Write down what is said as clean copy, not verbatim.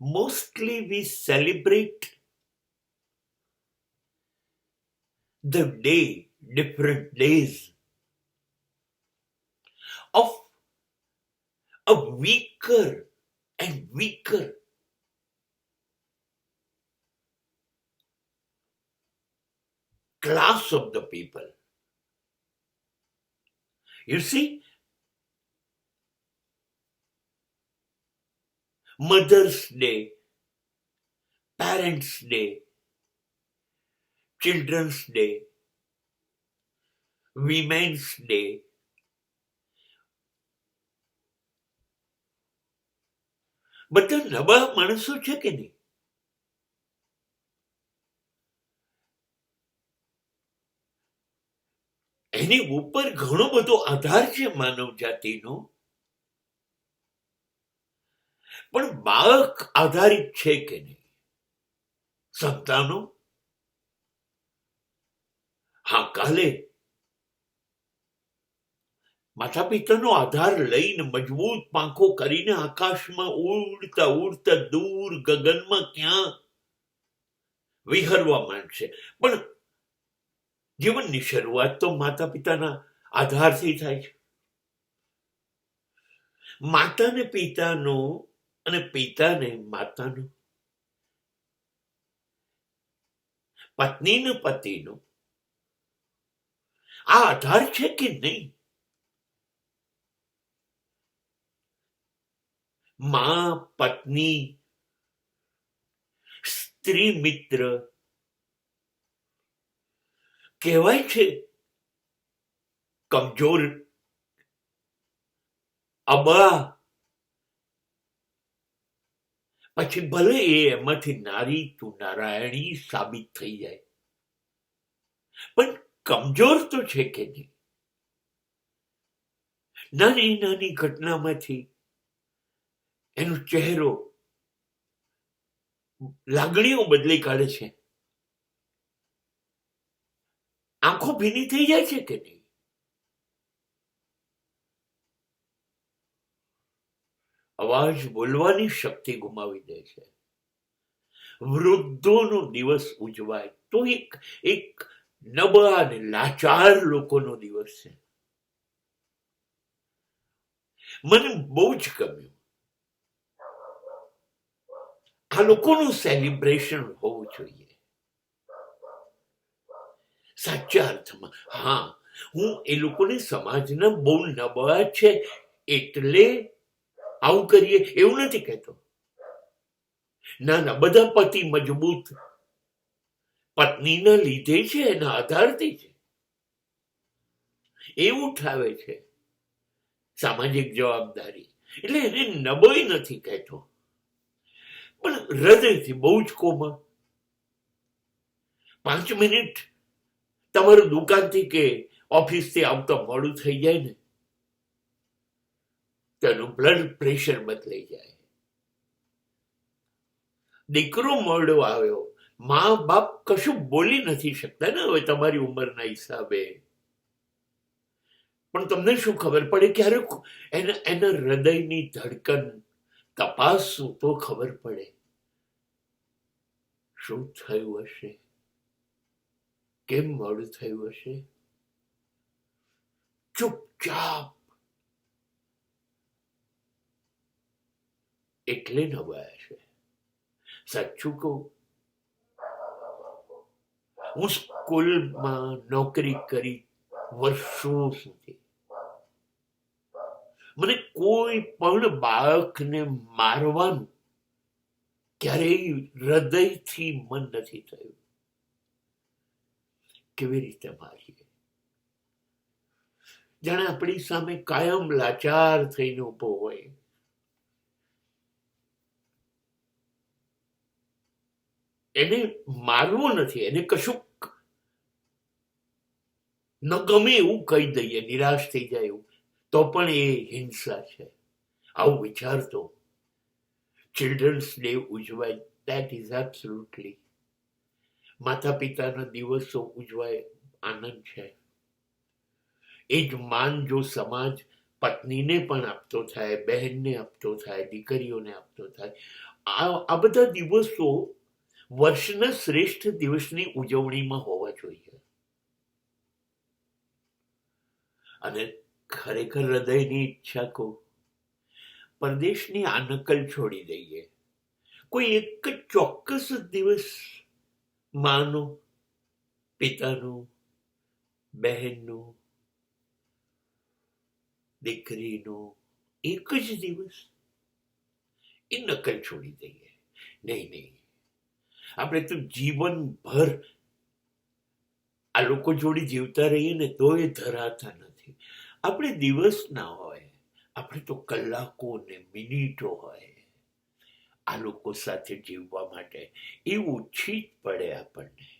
mostly we celebrate the day, different days of a weaker and weaker class of the people. You see, Mother's Day, Parents' Day, Children's Day, Women's Day, બધા નવા માણસો છે કે નહીં? એની ઉપર ઘણો બધો આધાર છે માનવ જાતિનો, પણ બાળક આધારિત છે કે નહીં? સંતાનો, હા, કાલે માતા પિતાનો આધાર લઈને મજબૂત પાંખો કરીને આકાશમાં ઉડતા ઉડતા દૂર ગગનમાં ક્યાં વિહરવા માંડશે. પણ જીવનની શરૂઆત તો માતા પિતાના આધારથી થાય છે. માતાને પિતાનો અને પિતાને માતાનો, પત્નીને પતિનો આ આધાર છે કે નહીં? માં, પત્ની, સ્ત્રી મિત્ર કહેવાય છે કમજોર અબળા, પછી ભલે એ એમાંથી નારી તું નારાયણી સાબિત થઈ જાય, પણ કમજોર તો છે કે નહીં? નાની નાની ઘટનામાંથી એનો ચહેરો, લાગણીઓ બદલી કાઢે છે, આંખો ભીની થઈ જાય છે કે નહીં? અવાજ બોલવાની શક્તિ ગુમાવી દે છે. વૃદ્ધોનો દિવસ ઉજવાય તો એક નબળા અને લાચાર લોકોનો દિવસ છે. મને બહુ જ ગમ્યું. આ લોકોનું સેલિબ્રેશન હોવું જોઈએ સાચા અર્થમાં. હા, હું એ લોકોને સમાજના બહુ નબળા છે એટલે આવું કરીએ એવું નથી કહેતો. ના ના, બધા પતિ મજબૂત પત્નીના લીધે છે, એના આધારથી છે, એ ઉઠાવે છે સામાજિક જવાબદારી, એટલે એને નબળી નથી કહેતો, પણ હૃદયથી બહુ જ કોમળ. 5 મિનિટ તમારું દુકાનથી કે ઓફિસથી આવતા મોડું થઈ જાય ને, તેનું બ્લડ પ્રેશર બદલાઈ જાય. દીકરો મોડો આવ્યો, મા બાપ કશું બોલી નથી શકતા ને હવે તમારી ઉંમરના હિસાબે, પણ તમને શું ખબર પડે? ક્યારેક એના હૃદયની ધડકન તપાસવું તો ખબર પડે શું થયું હશે, કેમ મોડું થયું હશે. ચૂપચાપ એટલે નવાયા છે. સાચું કહું, હું સ્કૂલમાં નોકરી કરી વર્ષો સુધી, મને કોઈ પણ બાળકને મારવાનું ક્યારેય હૃદયથી મન નથી થયું. કેવી રીતે મારીએ? જાણે આપણી સામે કાયમ લાચાર થઈને ઉભો હોય. એને મારવું નથી, એને કશું ન ગમે એવું કહી દઈએ, નિરાશ થઈ જાય એવું, તો પણ એ હિંસા છે. આવું વિચારતો ચિલ્ડ્રન્સ ડે ઉજવાય, દેટ ઇઝ એબ્સોલ્યુટલી. માતા પિતાના દિવસો ઉજવાય, આનંદ છે. એ જ માન જો સમાજ પત્નીને પણ આપતો થાય, બહેનને આપતો થાય, દીકરીઓને આપતો થાય, આ બધા દિવસો વર્ષના શ્રેષ્ઠ દિવસની ઉજવણીમાં હોવા જોઈએ. અને ખરેખર હૃદયની ઈચ્છા કહું, પરદેશની આ નકલ છોડી દઈએ. કોઈ એક જ ચોક્કસ દિવસ માનો, પિતાનું, બહેનનું, દીકરીનું, એક જ દિવસ, એ નકલ છોડી દઈએ. નહીં, આપણે તો જીવનભર આ લોકો જોડે જીવતા રહીએ ને તો એ ધરાતા નથી. આપણે દિવસ ના હોય, આપણે તો કલાકો ને મિનિટો હોય આ લોકો સાથે જીવવા માટે. એ ઓછી જ પડે આપણને.